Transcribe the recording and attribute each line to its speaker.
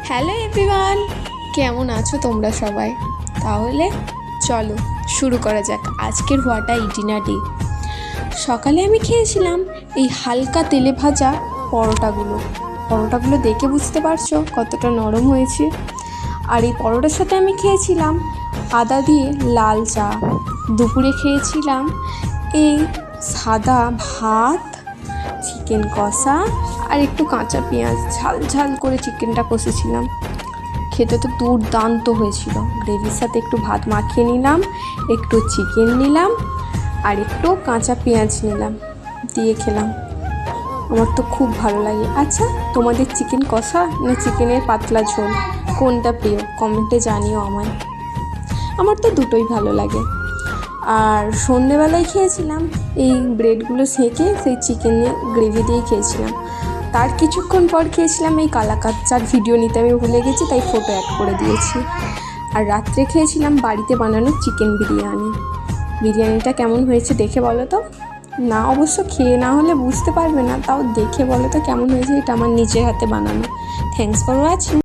Speaker 1: Hello everyone, কেমন আছো তোমরা সবাই? তাহলে চলো শুরু করা যাক আজকের হোয়াট আই ডিনার ডে। সকালে আমি খেয়েছিলাম এই হালকা তেলে ভাজা পরোটাগুলো দেখে বুঝতে পারছো কতটা নরম হয়েছে। আর এই পরোটার সাথে আমি খেয়েছিলাম আদা দিয়ে লাল চা। দুপুরে খেয়েছিলাম এই সাদা ভাত, চিকেন কষা আর একটু কাঁচা পেঁয়াজ ঝাল ঝাল করে চিকেনটা কষেছিলাম। খেতে তো দুর্দান্ত হয়েছিল। গ্রেভির সাথে একটু ভাত মাখিয়ে নিলাম, একটু চিকেন নিলাম আর একটু কাঁচা পেঁয়াজ নিলাম, দিয়ে খেলাম। আমার তো খুব ভালো লাগে। আচ্ছা, তোমাদের চিকেন কষা না চিকেনের পাতলা ঝোল কোনটা প্রিয়? কমেন্টে জানিও আমায়। আমার তো দুটোই ভালো লাগে। আর সন্ধেবেলায় খেয়েছিলাম এই ব্রেডগুলো সেঁকে সেই চিকেনের গ্রেভি দিয়ে খেয়েছিলাম। তার কিছুক্ষণ পর খেয়েছিলাম এই কালাকাচ্চার ভিডিও নিতে আমি ভুলে গেছি, তাই ফটো অ্যাড করে দিয়েছি। আর রাত্রে খেয়েছিলাম বাড়িতে বানানো চিকেন বিরিয়ানিটা কেমন হয়েছে দেখে বলো তো। না, অবশ্য খেয়ে না হলে বুঝতে পারবে না, তাও দেখে বলো তো কেমন হয়েছে। এটা আমার নিজের হাতে বানানো। Thanks for watching.